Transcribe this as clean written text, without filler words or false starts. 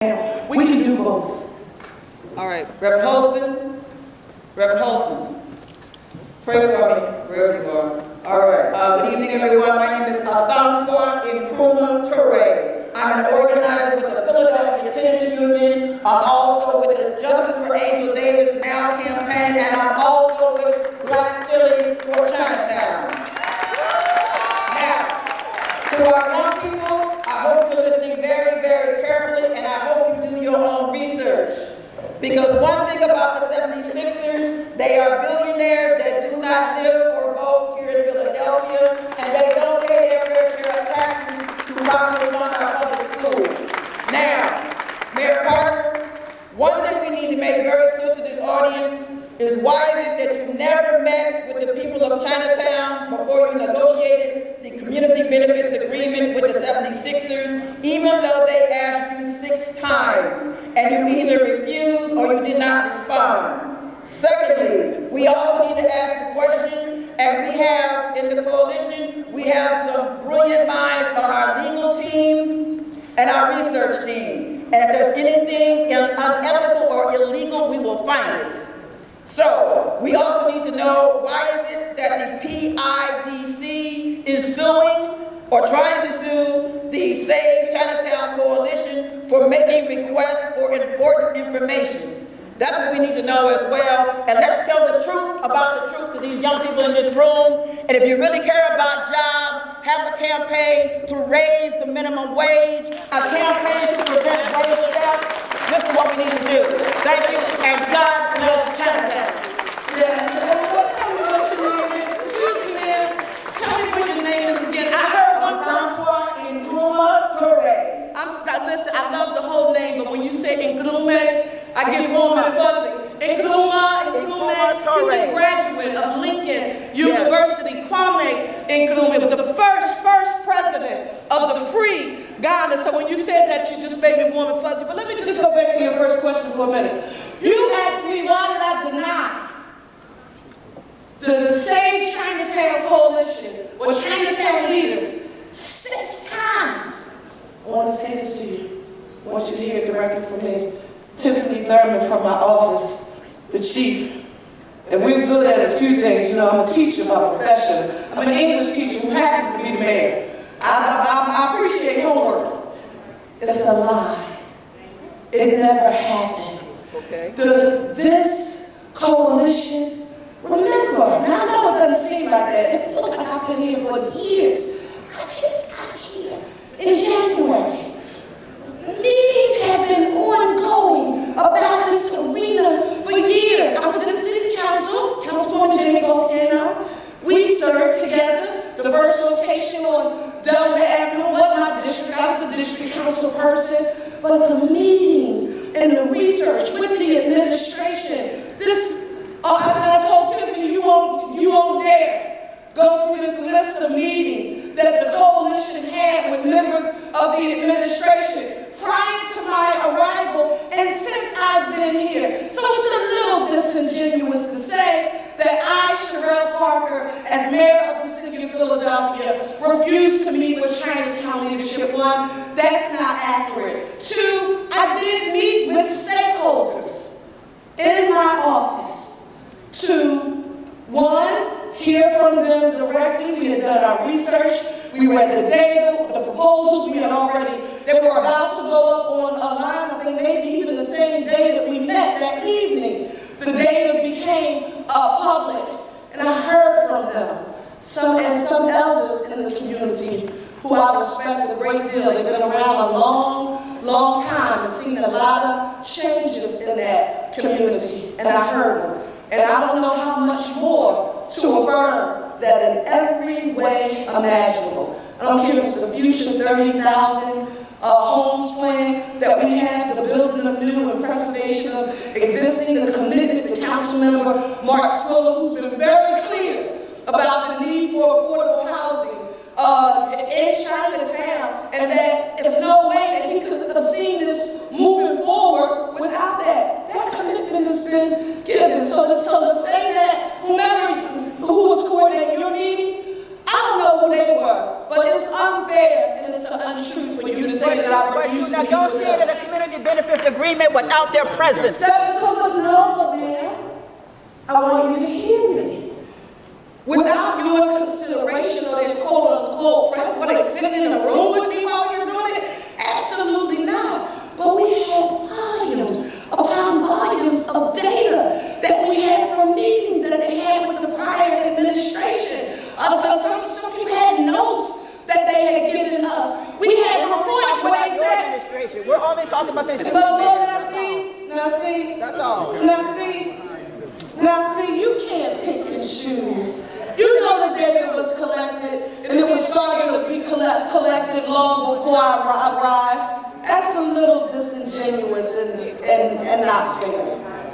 We can do both. All right, Reverend Holston. Reverend Holston, pray for me wherever you are. All right. Good evening, everyone. My name is Asantua Nkrumah Toure. I'm an organizer with the Philadelphia Tennis Union. I'm also with the Justice for Angel Davis Now campaign, and I'm also with Black Philly for Chinatown. Now, to our young people, I hope you're listening very, very carefully, and I hope you do your own research. Because one thing about the 76ers, they are billionaires that do not live or vote here in Philadelphia, and they don't pay their fair share of taxes to properly fund our public schools. Now, Mayor Parker, one thing we need to make very clear to this audience is why is it that you never met with the people of Chinatown before you negotiated the community benefits agreement with the 76ers, even though they asked you 6 times, and you either refused or you did not respond. Secondly, we also need to ask the question, and we have in the coalition, we have some brilliant minds on our legal team and our research team. And if there's anything unethical or illegal, we will find it. So, we also need to know why is it that the PIDC is suing or trying to sue the Save Chinatown Coalition for making requests for important information. That's what we need to know as well. And let's tell the truth about the truth to these young people in this room. And if you really care about jobs, have a campaign to raise the minimum wage, a campaign to prevent wage theft. This is what we need to do. Thank you, and God bless Chinatown. Yes, tell me what your name is. Excuse me, ma'am. Tell me what your name is again. I heard one Asantua Nkrumah Toure. Listen, I love the whole name, but when you say Nkrumah, I get warm and fuzzy. Nkrumah, he's a graduate of Lincoln University. Kwame Nkrumah, the first president of the free Ghana. So when you said that, you just made me warm and fuzzy. But let me just go back to your first question for a minute. You asked me why did I deny the Save Chinatown Coalition or Chinatown leaders 6 times. I want to say this to you. I want you to hear it directly from me. Tiffany Thurman from my office, the chief. And we're good at a few things. You know, I'm a teacher by profession. I'm an English teacher who happens to be the mayor. I appreciate homework. It's a lie. It never happened. Okay. This coalition, remember, now I know it doesn't seem like that. It feels like I've been here for years. I just got here in January. Meetings have been ongoing about this arena for years. I was in city council, Councilwoman Jamie Gaultier and I. We served together. The first location on Delaware Avenue wasn't my district. I was a district council person. But the meetings and the research with the administration, I told Tiffany, you won't dare go through this list of meetings that the coalition had with members of the administration prior to my arrival and since I've been here. So it's a little disingenuous to say that I, Cherelle Parker, as mayor of the city of Philadelphia, refused to meet with Chinatown leadership. 1, that's not accurate. 2, I did meet with stakeholders in my office to, 1, hear from them directly. We had done our research. We read the data, the proposals they were about to go up online, I think maybe even the same day that we met that evening. The data became public, and I heard from them. Some elders in the community who I respect a great deal. They've been around a long time and seen a lot of changes in that community, and I heard them. And I don't know how much more to affirm that in every way imaginable. I don't care if it's the future 30,000 homes plan that we have, the building of new and preservation of existing, the commitment to Councilmember Mark Swiller, who's been very clear about the need for affordable housing in Chinatown, and that there's no way that he could have seen this moving forward without that. That commitment has been given. So to say that who was coordinating your meetings, I don't know who they were, but it's unfair and it's an untruth for you to say that I refused to meet with them. You negotiated a community benefit this agreement without their presence. That's something normal, man. I want you to hear me. Without your consideration or their quote-unquote presence, were they sitting in a room with me while we were doing it? Absolutely not. But we had volumes upon volumes of data that we had from meetings that they had with the prior administration. Some people had notes that they had given us. We had reports where they said, we're only talking about this. but Lord, now see, That's all. Now see, you can't pick and choose. You know the data was collected, and it was starting to be collected long before I arrived. That's a little disingenuous and not fair.